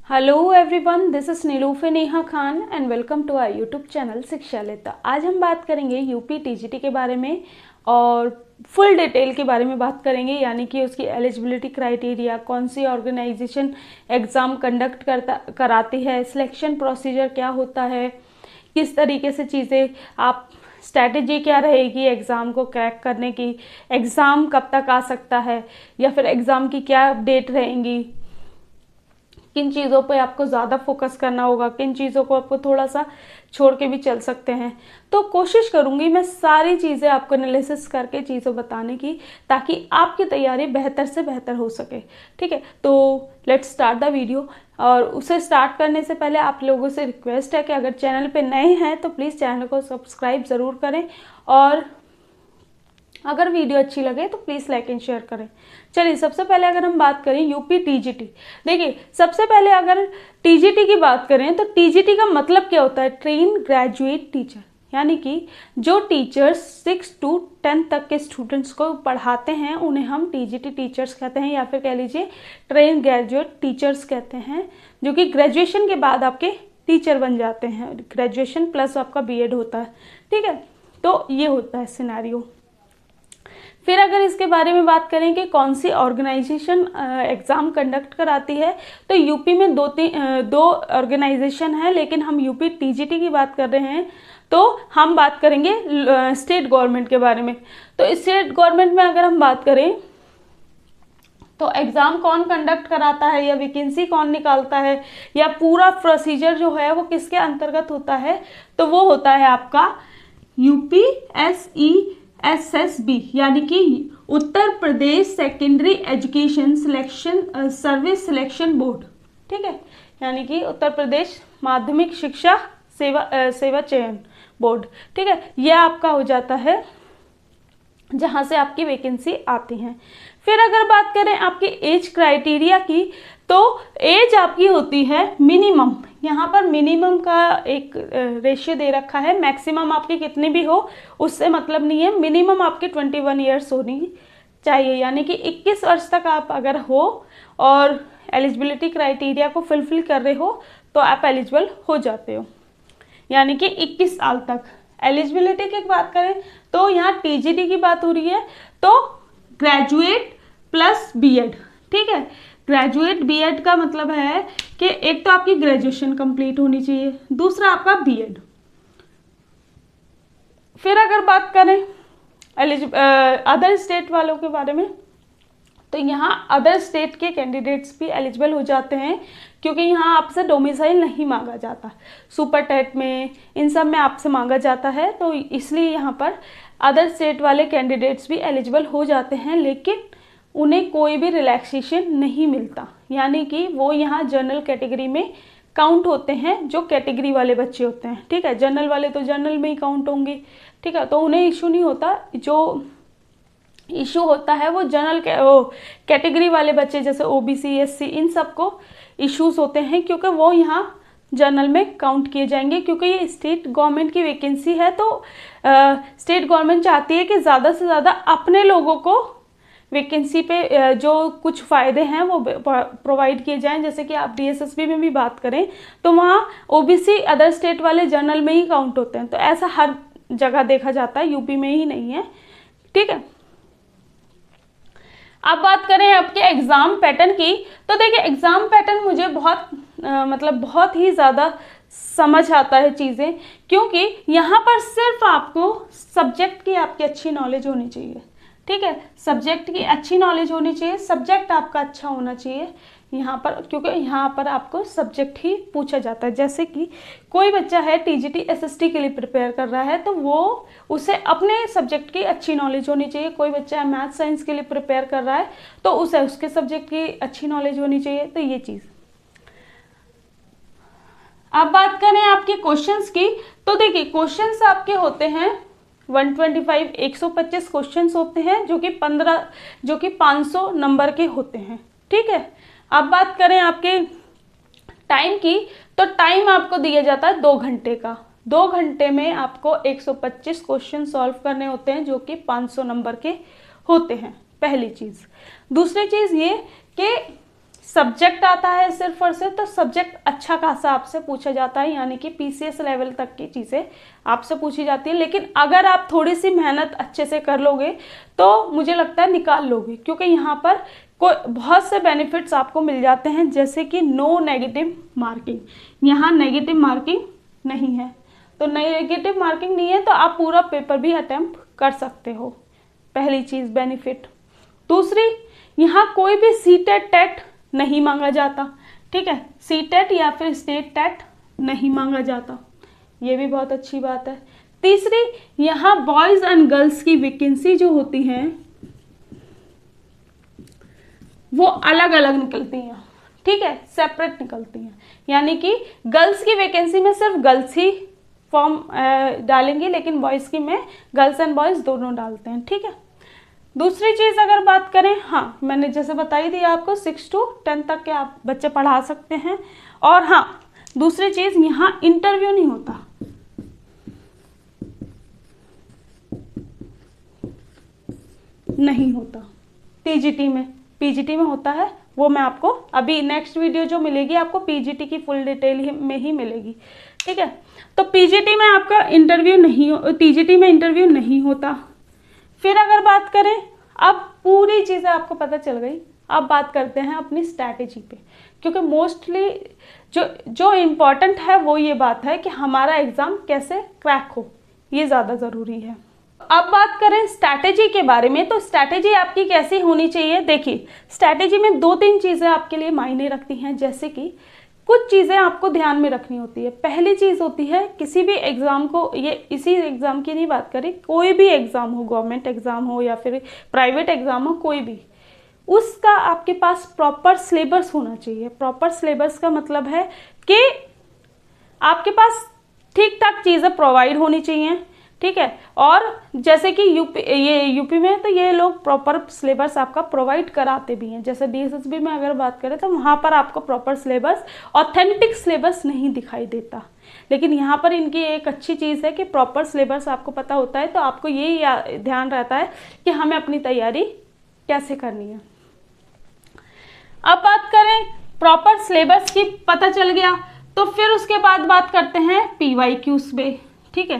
Hello everyone, this is Nilufe Neha Khan and welcome to our YouTube channel Shikshalaya. तो आज हम बात करेंगे यूपी टीजीटी के बारे में और फुल डिटेल के बारे में बात करेंगे, यानी कि उसकी एलिजिबिलिटी क्राइटेरिया, कौन सी ऑर्गेनाइजेशन एग्ज़ाम कंडक्ट कराती है, सिलेक्शन प्रोसीजर क्या होता है, किस तरीके से चीज़ें आप स्ट्रैटेजी क्या रहेगी एग्ज़ाम को क्रैक करने की, एग्ज़ाम कब तक आ सकता है या फिर एग्ज़ाम की क्या अपडेट रहेंगी, किन चीज़ों पे आपको ज़्यादा फोकस करना होगा, किन चीज़ों को आपको थोड़ा सा छोड़ के भी चल सकते हैं। तो कोशिश करूँगी मैं सारी चीज़ें आपको एनालिसिस करके चीज़ें बताने की, ताकि आपकी तैयारी बेहतर से बेहतर हो सके। ठीक है, तो लेट्स स्टार्ट द वीडियो। और उसे स्टार्ट करने से पहले आप लोगों से रिक्वेस्ट है कि अगर चैनल पे नए हैं तो प्लीज़ चैनल को सब्सक्राइब ज़रूर करें, और अगर वीडियो अच्छी लगे तो प्लीज़ लाइक एंड शेयर करें। चलिए, सबसे पहले अगर हम बात करें यूपी टीजीटी, देखिए सबसे पहले अगर टीजीटी की बात करें तो टीजीटी का मतलब क्या होता है? ट्रेन ग्रेजुएट टीचर, यानी कि जो टीचर्स 6 to 10 तक के स्टूडेंट्स को पढ़ाते हैं उन्हें हम टीजीटी टीचर्स कहते हैं, या फिर कह लीजिए ट्रेन ग्रेजुएट टीचर्स कहते हैं, जो कि ग्रेजुएशन के बाद आपके टीचर बन जाते हैं। ग्रेजुएशन प्लस आपका बीएड होता है। ठीक है, तो ये होता है सिनेरियो। फिर अगर इसके बारे में बात करें कि कौन सी ऑर्गेनाइजेशन एग्ज़ाम कंडक्ट कराती है, तो यूपी में दो ऑर्गेनाइजेशन है, लेकिन हम यूपी टीजीटी की बात कर रहे हैं तो हम बात करेंगे स्टेट गवर्नमेंट के बारे में। तो स्टेट गवर्नमेंट में अगर हम बात करें तो एग्ज़ाम कौन कंडक्ट कराता है या वैकेंसी कौन निकालता है या पूरा प्रोसीजर जो है वो किसके अंतर्गत होता है, तो वो होता है आपका UPSESSB, यानी कि Uttar Pradesh secondary education selection service selection board. ठीक है, यानी कि उत्तर प्रदेश माध्यमिक शिक्षा सेवा चयन बोर्ड। ठीक है, यह आपका हो जाता है जहां से आपकी वैकेंसी आती है। फिर अगर बात करें आपकी एज क्राइटेरिया की, तो एज आपकी होती है मिनिमम, यहाँ पर मिनिमम का एक रेशियो दे रखा है, मैक्सिमम आपकी कितनी भी हो उससे मतलब नहीं है, मिनिमम आपकी 21 ईयर्स होनी चाहिए, यानी कि 21 वर्ष तक आप अगर हो और एलिजिबिलिटी क्राइटेरिया को फुलफिल कर रहे हो तो आप एलिजिबल हो जाते हो, यानी कि 21 साल तक। एलिजिबिलिटी की बात करें तो यहाँ टीजीटी की बात हो रही है, तो ग्रेजुएट प्लस बीएड। ठीक है, ग्रेजुएट बीएड का मतलब है कि एक तो आपकी ग्रेजुएशन कंप्लीट होनी चाहिए, दूसरा आपका बीएड। फिर अगर बात करें अदर स्टेट वालों के बारे में, तो यहाँ अदर स्टेट के कैंडिडेट्स भी एलिजिबल हो जाते हैं, क्योंकि यहाँ आपसे डोमिसाइल नहीं मांगा जाता। सुपर टेट में इन सब में आपसे मांगा जाता है, तो इसलिए यहाँ पर अदर स्टेट वाले कैंडिडेट्स भी एलिजिबल हो जाते हैं, लेकिन उन्हें कोई भी रिलैक्सेशन नहीं मिलता, यानी कि वो यहाँ जनरल कैटेगरी में काउंट होते हैं, जो कैटेगरी वाले बच्चे होते हैं। ठीक है, जनरल वाले तो जनरल में ही काउंट होंगे। ठीक है, तो उन्हें इशू नहीं होता, जो इशू होता है वो जनरल कैटेगरी वाले बच्चे जैसे ओबीसी एससी इन सबको इश्यूज होते हैं, क्योंकि वो यहाँ जनरल में काउंट किए जाएंगे, क्योंकि ये स्टेट गवर्नमेंट की वैकेंसी है। तो स्टेट गवर्नमेंट चाहती है कि ज़्यादा से ज़्यादा अपने लोगों को वैकेंसी पे जो कुछ फ़ायदे हैं वो प्रोवाइड किए जाएं। जैसे कि आप डीएसएसबी में भी बात करें तो वहाँ ओबीसी अदर स्टेट वाले जनरल में ही काउंट होते हैं, तो ऐसा हर जगह देखा जाता है, यूपी में ही नहीं है। ठीक है, अब बात करें आपके एग्ज़ाम पैटर्न की, तो देखिए एग्ज़ाम पैटर्न मुझे बहुत ही ज़्यादा समझ आता है चीज़ें, क्योंकि यहाँ पर सिर्फ आपको सब्जेक्ट की आपकी अच्छी नॉलेज होनी चाहिए। ठीक है, सब्जेक्ट की अच्छी नॉलेज होनी चाहिए, सब्जेक्ट आपका अच्छा होना चाहिए यहाँ पर, क्योंकि यहाँ पर आपको सब्जेक्ट ही पूछा जाता है। जैसे कि कोई बच्चा है टीजीटी एसएसटी के लिए प्रिपेयर कर रहा है, तो वो उसे अपने सब्जेक्ट की अच्छी नॉलेज होनी चाहिए। कोई बच्चा मैथ साइंस के लिए प्रिपेयर कर रहा है तो उसे उसके सब्जेक्ट की अच्छी नॉलेज होनी चाहिए। तो ये चीज़। अब बात करें आपके क्वेश्चंस की, तो देखिए क्वेश्चंस आपके होते हैं 125 क्वेश्चंस होते हैं, जो कि 500 नंबर के होते हैं। ठीक है, अब बात करें आपके टाइम की, तो टाइम आपको दिया जाता है 2 घंटे का। 2 घंटे में आपको 125 क्वेश्चन सॉल्व करने होते हैं, जो कि 500 नंबर के होते हैं, पहली चीज़। दूसरी चीज़ ये कि सब्जेक्ट आता है सिर्फ और सिर्फ, तो सब्जेक्ट अच्छा खासा आपसे पूछा जाता है, यानी कि पीसीएस लेवल तक की चीज़ें आपसे पूछी जाती है। लेकिन अगर आप थोड़ी सी मेहनत अच्छे से कर लोगे तो मुझे लगता है निकाल लोगे, क्योंकि यहाँ पर कोई बहुत से बेनिफिट्स आपको मिल जाते हैं, जैसे कि नो नेगेटिव मार्किंग, यहाँ नेगेटिव मार्किंग नहीं है। तो नेगेटिव मार्किंग नहीं है तो आप पूरा पेपर भी अटेम्प्ट कर सकते हो, पहली चीज़ बेनिफिट। दूसरी, यहाँ कोई भी सीटेट टेट नहीं मांगा जाता, ठीक है, सीटेट या फिर स्टेट टेट नहीं मांगा जाता, ये भी बहुत अच्छी बात है। तीसरी, यहाँ बॉयज़ एंड गर्ल्स की वैकेंसी जो होती हैं वो अलग अलग निकलती हैं, ठीक है, सेपरेट निकलती हैं, यानी कि गर्ल्स की वैकेंसी में सिर्फ गर्ल्स ही फॉर्म डालेंगे, लेकिन बॉयज़ की में गर्ल्स एंड बॉयज़ दोनों डालते हैं, ठीक है। दूसरी चीज़ अगर बात करें, हाँ मैंने जैसे बताई थी आपको 6 to 10 तक के आप बच्चे पढ़ा सकते हैं। और हाँ, दूसरी चीज़, यहाँ इंटरव्यू नहीं होता, नहीं होता टीजीटी में, पीजीटी में होता है, वो मैं आपको अभी नेक्स्ट वीडियो जो मिलेगी आपको पीजीटी की फुल डिटेल में ही मिलेगी, ठीक है। तो पीजीटी में आपका इंटरव्यू नहीं, टीजीटी में इंटरव्यू नहीं होता। फिर अगर बात करें, अब पूरी चीज़ें आपको पता चल गई, अब बात करते हैं अपनी स्ट्रैटेजी पे, क्योंकि मोस्टली जो इम्पोर्टेंट है वो ये बात है कि हमारा एग्ज़ाम कैसे क्रैक हो, ये ज़्यादा ज़रूरी है। अब बात करें स्ट्रैटेजी के बारे में, तो स्ट्रैटेजी आपकी कैसी होनी चाहिए। देखिए, स्ट्रैटेजी में 2-3 चीज़ें आपके लिए मायने रखती हैं, जैसे कि कुछ चीज़ें आपको ध्यान में रखनी होती है। पहली चीज़ होती है, किसी भी एग्ज़ाम को, ये इसी एग्ज़ाम की नहीं बात करें, कोई भी एग्ज़ाम हो, गवर्नमेंट एग्ज़ाम हो या फिर प्राइवेट एग्ज़ाम हो, कोई भी, उसका आपके पास प्रॉपर सिलेबस होना चाहिए। प्रॉपर सिलेबस का मतलब है कि आपके पास ठीक ठाक चीज़ें प्रोवाइड होनी चाहिए, ठीक है। और जैसे कि यूपी में तो ये लोग प्रॉपर सिलेबस आपका प्रोवाइड कराते भी हैं। जैसे डीएसएसबी में अगर बात करें तो वहाँ पर आपको प्रॉपर सिलेबस, ऑथेंटिक सिलेबस नहीं दिखाई देता, लेकिन यहाँ पर इनकी एक अच्छी चीज़ है कि प्रॉपर सिलेबस आपको पता होता है, तो आपको ये ध्यान रहता है कि हमें अपनी तैयारी कैसे करनी है। अब बात करें प्रॉपर सिलेबस की, पता चल गया, तो फिर उसके बाद बात करते हैं PYQs पे, ठीक है,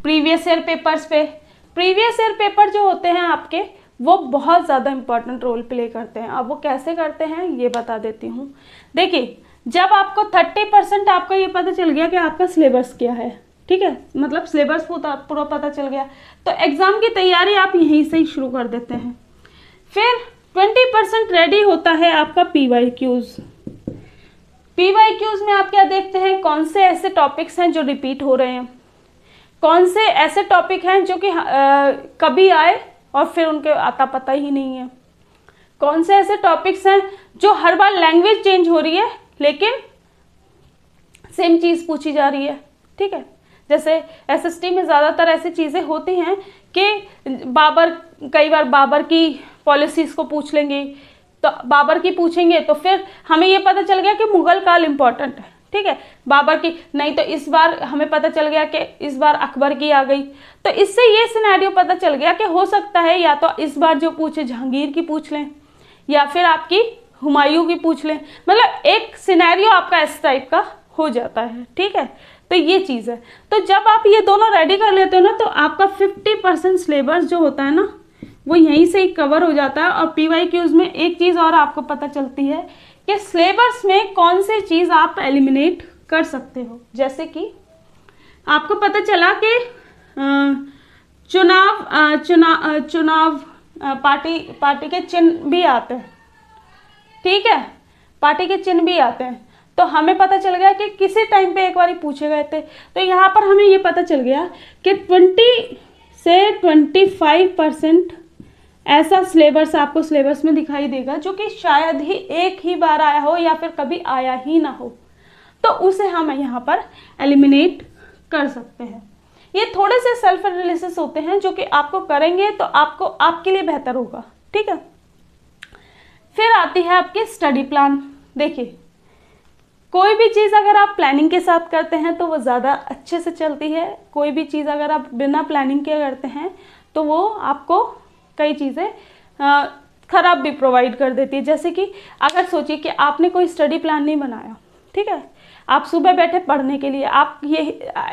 प्रीवियस ईयर पेपर्स पे। प्रीवियस ईयर पेपर जो होते हैं आपके, वो बहुत ज़्यादा इंपॉर्टेंट रोल प्ले करते हैं। अब वो कैसे करते हैं ये बता देती हूँ। देखिए, जब आपको 30% आपका ये पता चल गया कि आपका सिलेबस क्या है, ठीक है, मतलब सिलेबस पूरा पता चल गया, तो एग्ज़ाम की तैयारी आप यहीं से ही शुरू कर देते हैं। फिर 20% रेडी होता है आपका PYQs। PYQs में आप क्या देखते हैं, कौन से ऐसे टॉपिक्स हैं जो रिपीट हो रहे हैं, कौन से ऐसे टॉपिक हैं जो कि कभी आए और फिर उनके आता पता ही नहीं है, कौन से ऐसे टॉपिक्स हैं जो हर बार लैंग्वेज चेंज हो रही है लेकिन सेम चीज़ पूछी जा रही है, ठीक है। जैसे एसएसटी में ज़्यादातर ऐसी चीज़ें होती हैं कि कई बार बाबर की पॉलिसीज़ को पूछ लेंगे, तो बाबर की पूछेंगे तो फिर हमें ये पता चल गया कि मुगल काल इम्पोर्टेंट है, ठीक है, बाबर की नहीं, तो इस बार हमें पता चल गया कि इस बार अकबर की आ गई, तो इससे ये सिनेरियो पता चल गया कि हो सकता है या तो इस बार जो पूछे जहांगीर की पूछ लें या फिर आपकी हुमायूं की पूछ लें, मतलब एक सिनेरियो आपका इस टाइप का हो जाता है, ठीक है। तो ये चीज़ है, तो जब आप ये दोनों रेडी कर लेते हो ना, तो आपका 50% सिलेबस जो होता है ना, वो यहीं से ही कवर हो जाता है। और PYQs में एक चीज़ और आपको पता चलती है कि सिलेबस में कौन सी चीज़ आप एलिमिनेट कर सकते हो। जैसे कि आपको पता चला कि चुनाव पार्टी के चिन्ह भी आते हैं, ठीक है, पार्टी के चिन्ह भी आते हैं, तो हमें पता चल गया कि किसी टाइम पे एक बार पूछे गए थे, तो यहाँ पर हमें ये पता चल गया कि 20 से 25% ऐसा सिलेबस आपको सिलेबस में दिखाई देगा जो कि शायद ही एक ही बार आया हो या फिर कभी आया ही ना हो, तो उसे हम यहाँ पर एलिमिनेट कर सकते हैं। ये थोड़े से सेल्फ एनालिसिस होते हैं जो कि आपको करेंगे तो आपको आपके लिए बेहतर होगा, ठीक है। फिर आती है आपकी स्टडी प्लान। देखिए, कोई भी चीज़ अगर आप प्लानिंग के साथ करते हैं तो वो ज़्यादा अच्छे से चलती है, कोई भी चीज़ अगर आप बिना प्लानिंग के करते हैं तो वो आपको कई चीज़ें ख़राब भी प्रोवाइड कर देती है। जैसे कि अगर सोचिए कि आपने कोई स्टडी प्लान नहीं बनाया, ठीक है, आप सुबह बैठे पढ़ने के लिए, आप ये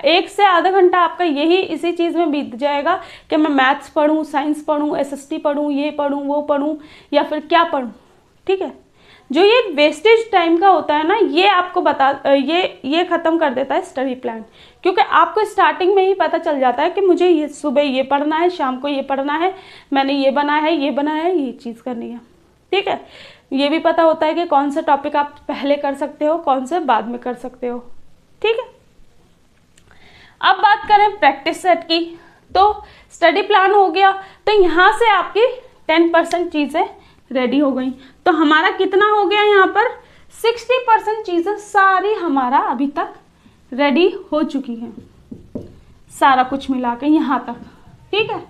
1 से आधा घंटा आपका यही इसी चीज़ में बीत जाएगा कि मैं मैथ्स पढूं, साइंस पढूं, एसएसटी पढूं, ये पढूं, वो पढूं, या फिर क्या पढूं, ठीक है। जो ये वेस्टेज टाइम का होता है ना, ये आपको ये ख़त्म कर देता है स्टडी प्लान, क्योंकि आपको स्टार्टिंग में ही पता चल जाता है कि मुझे ये सुबह ये पढ़ना है, शाम को ये पढ़ना है, मैंने ये बनाया है, ये बनाया है, ये चीज़ करनी है, ठीक है। ये भी पता होता है कि कौन सा टॉपिक आप पहले कर सकते हो, कौन से बाद में कर सकते हो, ठीक है। अब बात करें प्रैक्टिस सेट की, तो स्टडी प्लान हो गया, तो यहाँ से आपकी 10% चीज़ें रेडी हो गई। तो हमारा कितना हो गया यहाँ पर 60% चीज़ें सारी हमारा अभी तक रेडी हो चुकी हैं, सारा कुछ मिला के यहाँ तक, ठीक है।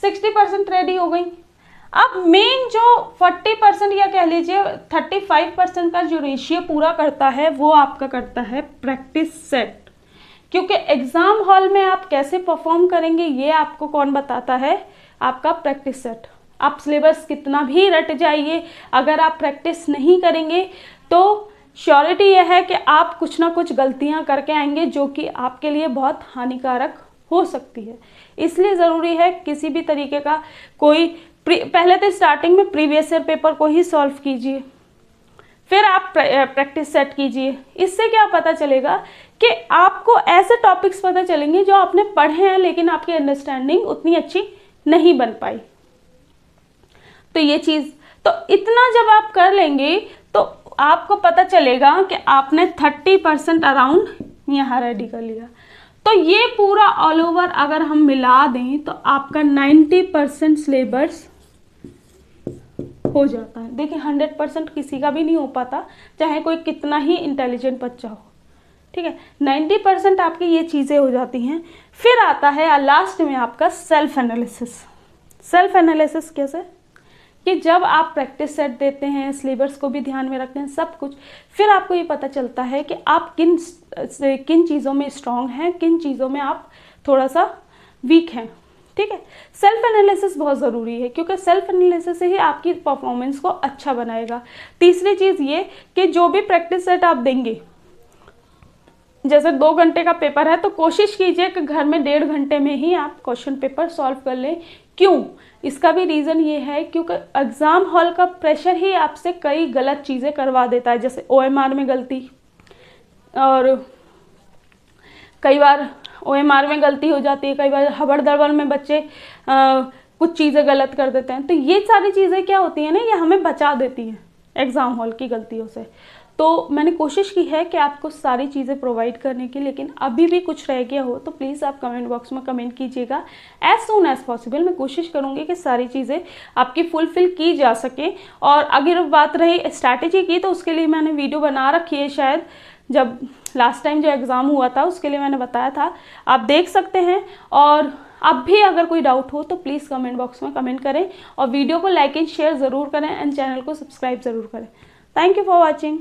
60% रेडी हो गई। अब मेन जो 40% या कह लीजिए 35% का जो रेशियो पूरा करता है वो आपका करता है प्रैक्टिस सेट, क्योंकि एग्ज़ाम हॉल में आप कैसे परफॉर्म करेंगे ये आपको कौन बताता है, आपका प्रैक्टिस सेट। आप सिलेबस कितना भी रट जाइए, अगर आप प्रैक्टिस नहीं करेंगे तो श्योरिटी यह है कि आप कुछ ना कुछ गलतियां करके आएंगे जो कि आपके लिए बहुत हानिकारक हो सकती है। इसलिए ज़रूरी है किसी भी तरीके का कोई पहले तो स्टार्टिंग में प्रीवियस ईयर पेपर को ही सॉल्व कीजिए, फिर आप प्रैक्टिस सेट कीजिए। इससे क्या पता चलेगा कि आपको ऐसे टॉपिक्स पता चलेंगे जो आपने पढ़े हैं लेकिन आपकी अंडरस्टैंडिंग उतनी अच्छी नहीं बन पाई। तो ये चीज़, तो इतना जब आप कर लेंगे तो आपको पता चलेगा कि आपने 30% अराउंड यहाँ रेडी कर लिया। तो ये पूरा ऑल ओवर अगर हम मिला दें तो आपका 90% सिलेबस हो जाता है। देखिए 100% किसी का भी नहीं हो पाता, चाहे कोई कितना ही इंटेलिजेंट बच्चा हो, ठीक है। 90% आपकी ये चीज़ें हो जाती हैं। फिर आता है लास्ट में आपका सेल्फ एनालिसिस। सेल्फ एनालिसिस कैसे, कि जब आप प्रैक्टिस सेट देते हैं, सिलेबस को भी ध्यान में रखते हैं, सब कुछ, फिर आपको ये पता चलता है कि आप किन चीज़ों में स्ट्रांग हैं, किन चीज़ों में आप थोड़ा सा वीक हैं, ठीक है। सेल्फ एनालिसिस बहुत ज़रूरी है, क्योंकि सेल्फ एनालिसिस से ही आपकी परफॉर्मेंस को अच्छा बनाएगा। तीसरी चीज़ ये कि जो भी प्रैक्टिस सेट आप देंगे, जैसे 2 घंटे का पेपर है तो कोशिश कीजिए कि घर में 1.5 घंटे में ही आप क्वेश्चन पेपर सॉल्व कर लें। क्यों? इसका भी रीज़न ये है क्योंकि एग्ज़ाम हॉल का प्रेशर ही आपसे कई गलत चीज़ें करवा देता है, जैसे OMR में गलती, और कई बार OMR में गलती हो जाती है, कई बार हबड़ दबड़ में बच्चे कुछ चीज़ें गलत कर देते हैं। तो ये सारी चीज़ें क्या होती हैं ना, ये हमें बचा देती हैं एग्ज़ाम हॉल की गलतियों से। तो मैंने कोशिश की है कि आपको सारी चीज़ें प्रोवाइड करने की, लेकिन अभी भी कुछ रह गया हो तो प्लीज़ आप कमेंट बॉक्स में कमेंट कीजिएगा। एज सून एज पॉसिबल मैं कोशिश करूँगी कि सारी चीज़ें आपकी फुलफ़िल की जा सके। और अगर बात रही स्ट्रैटेजी की, तो उसके लिए मैंने वीडियो बना रखी है, शायद जब लास्ट टाइम जो एग्ज़ाम हुआ था उसके लिए मैंने बताया था, आप देख सकते हैं। और अब भी अगर कोई डाउट हो तो प्लीज़ कमेंट बॉक्स में कमेंट करें, और वीडियो को लाइक एंड शेयर ज़रूर करें, एंड चैनल को सब्सक्राइब ज़रूर करें। Thank you for watching.